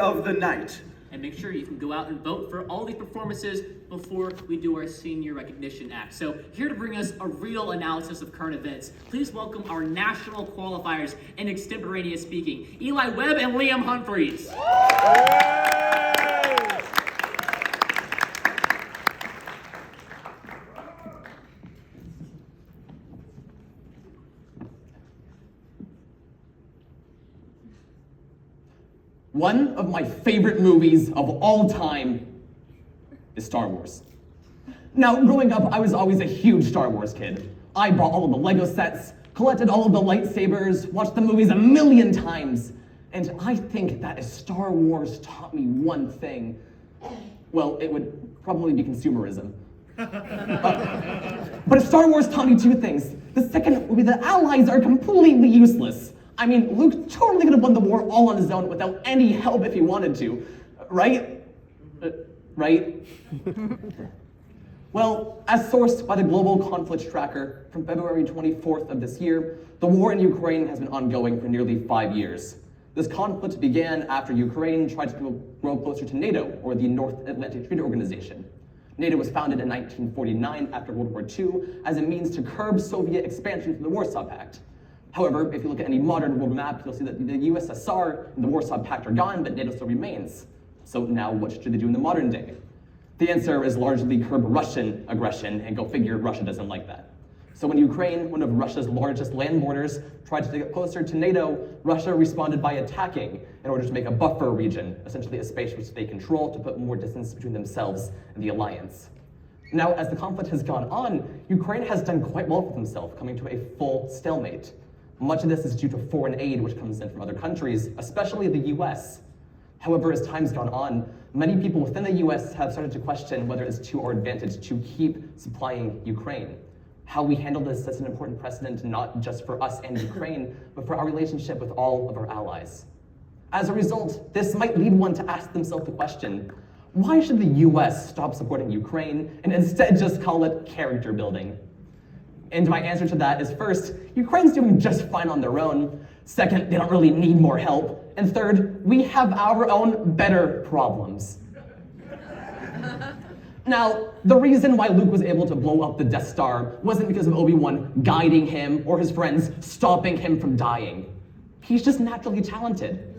of the night. And make sure you can go out and vote for all these performances before we do our senior recognition act. So here to bring us a real analysis of current events, please welcome our national qualifiers in extemporaneous speaking, Eli Webb and Liam Humphreys. One of my favorite movies of all time is Star Wars. Now, growing up, I was always a huge Star Wars kid. I bought all of the Lego sets, collected all of the lightsabers, watched the movies a million times, and I think that if Star Wars taught me one thing, well, it would probably be consumerism. But if Star Wars taught me two things, the second would be that allies are completely useless. I mean, Luke totally could have won the war all on his own without any help if he wanted to, right? Right? Well, as sourced by the Global Conflict Tracker from February 24th of this year, the war in Ukraine has been ongoing for nearly 5 years. This conflict began after Ukraine tried to grow closer to NATO, or the North Atlantic Treaty Organization. NATO was founded in 1949 after World War II as a means to curb Soviet expansion through the Warsaw Pact. However, if you look at any modern world map, you'll see that the USSR and the Warsaw Pact are gone, but NATO still remains. So now what should they do in the modern day? The answer is largely curb Russian aggression, and go figure, Russia doesn't like that. So when Ukraine, one of Russia's largest land borders, tried to get closer to NATO, Russia responded by attacking in order to make a buffer region, essentially a space which they control to put more distance between themselves and the alliance. Now, as the conflict has gone on, Ukraine has done quite well for themselves, coming to a full stalemate. Much of this is due to foreign aid which comes in from other countries, especially the US. However, as time's gone on, many people within the US have started to question whether it's to our advantage to keep supplying Ukraine. How we handle this sets an important precedent not just for us and Ukraine, but for our relationship with all of our allies. As a result, this might lead one to ask themselves the question, why should the US stop supporting Ukraine and instead just call it character building? And my answer to that is first, Ukraine's doing just fine on their own. Second, they don't really need more help. And third, we have our own better problems. Now, the reason why Luke was able to blow up the Death Star wasn't because of Obi-Wan guiding him or his friends stopping him from dying. He's just naturally talented.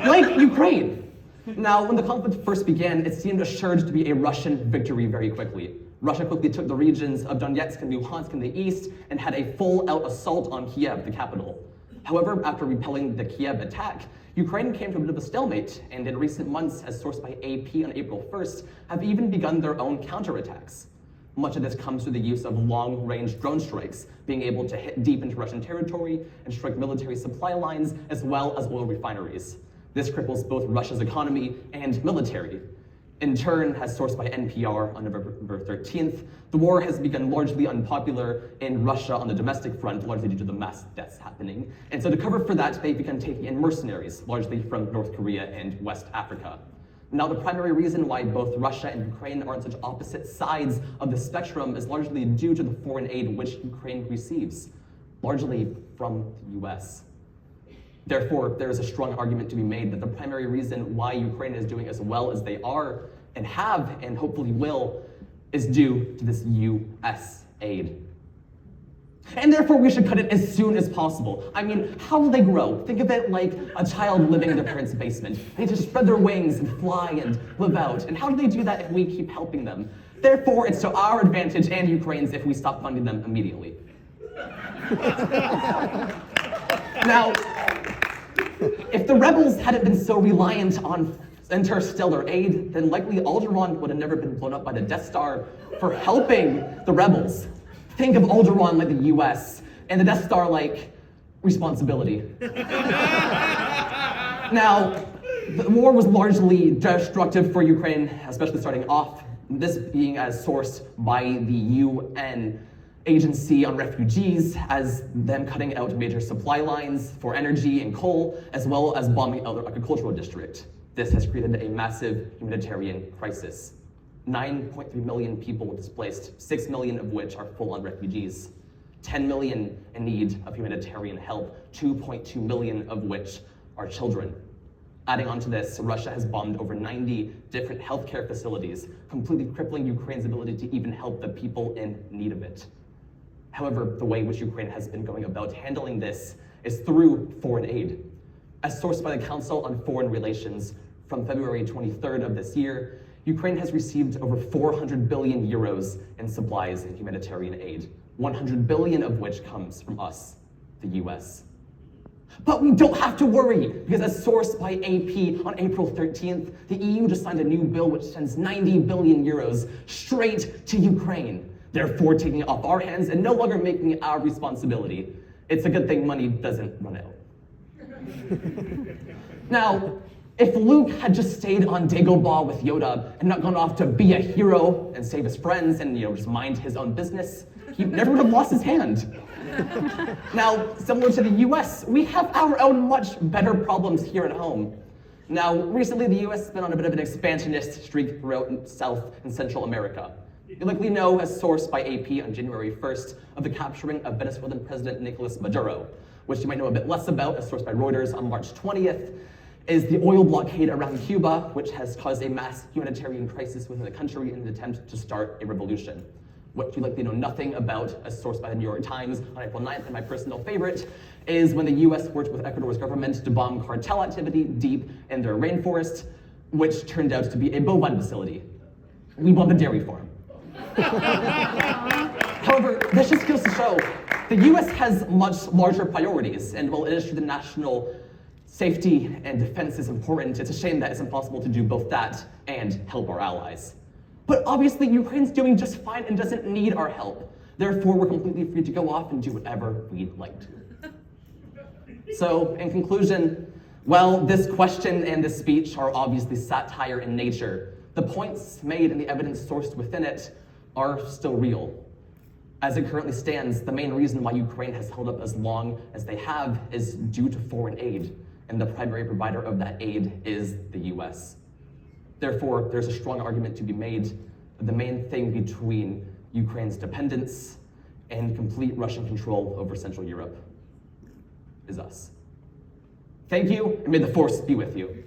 Like Ukraine. Now, when the conflict first began, it seemed assured to be a Russian victory very quickly. Russia quickly took the regions of Donetsk and Luhansk in the east and had a full-out assault on Kiev, the capital. However, after repelling the Kiev attack, Ukraine came to a bit of a stalemate, and in recent months, as sourced by AP on April 1st, have even begun their own counterattacks. Much of this comes through the use of long-range drone strikes, being able to hit deep into Russian territory and strike military supply lines as well as oil refineries. This cripples both Russia's economy and military. In turn, as sourced by NPR on November 13th, the war has become largely unpopular in Russia on the domestic front, largely due to the mass deaths happening. And so to cover for that, they've begun taking in mercenaries, largely from North Korea and West Africa. Now, the primary reason why both Russia and Ukraine are on such opposite sides of the spectrum is largely due to the foreign aid which Ukraine receives, largely from the US. Therefore, there is a strong argument to be made that the primary reason why Ukraine is doing as well as they are and have and hopefully will is due to this US aid. And therefore, we should cut it as soon as possible. I mean, how will they grow? Think of it like a child living in their parents' basement. They need to spread their wings and fly and live out. And how do they do that if we keep helping them? Therefore, it's to our advantage and Ukraine's if we stop funding them immediately. Now, if the rebels hadn't been so reliant on interstellar aid, then likely Alderaan would have never been blown up by the Death Star for helping the rebels. Think of Alderaan like the US, and the Death Star like responsibility. Now, the war was largely destructive for Ukraine, especially starting off, this being as sourced by the UN Agency on Refugees, as them cutting out major supply lines for energy and coal, as well as bombing out their agricultural district. This has created a massive humanitarian crisis. 9.3 million people displaced, 6 million of which are full-on refugees. 10 million in need of humanitarian help, 2.2 million of which are children. Adding on to this, Russia has bombed over 90 different healthcare facilities, completely crippling Ukraine's ability to even help the people in need of it. However, the way in which Ukraine has been going about handling this is through foreign aid. As sourced by the Council on Foreign Relations from February 23rd of this year, Ukraine has received over 400 billion euros in supplies and humanitarian aid, 100 billion of which comes from us, the US. But we don't have to worry, because as sourced by AP on April 13th, the EU just signed a new bill which sends 90 billion euros straight to Ukraine, therefore taking it off our hands and no longer making it our responsibility. It's a good thing money doesn't run out. Now, if Luke had just stayed on Dagobah with Yoda and not gone off to be a hero and save his friends and just mind his own business, he never would have lost his hand. Now, similar to the US, we have our own much better problems here at home. Now, recently the US has been on a bit of an expansionist streak throughout South and Central America. You likely know, as sourced by AP on January 1st, of the capturing of Venezuelan President Nicolas Maduro, which you might know a bit less about, as sourced by Reuters on March 20th, is the oil blockade around Cuba, which has caused a mass humanitarian crisis within the country in an attempt to start a revolution. What you likely know nothing about, as sourced by the New York Times on April 9th, and my personal favorite, is when the US worked with Ecuador's government to bomb cartel activity deep in their rainforest, which turned out to be a bovine facility. We bombed a dairy farm. However, this just goes to show the US has much larger priorities, and while it is true the national safety and defense is important, it's a shame that it's impossible to do both that and help our allies. But obviously, Ukraine's doing just fine and doesn't need our help. Therefore, we're completely free to go off and do whatever we'd like to. So, in conclusion, while this question and this speech are obviously satire in nature, the points made and the evidence sourced within it are still real. As it currently stands, the main reason why Ukraine has held up as long as they have is due to foreign aid, and the primary provider of that aid is the US. Therefore, there's a strong argument to be made that the main thing between Ukraine's dependence and complete Russian control over Central Europe is us. Thank you, and may the force be with you.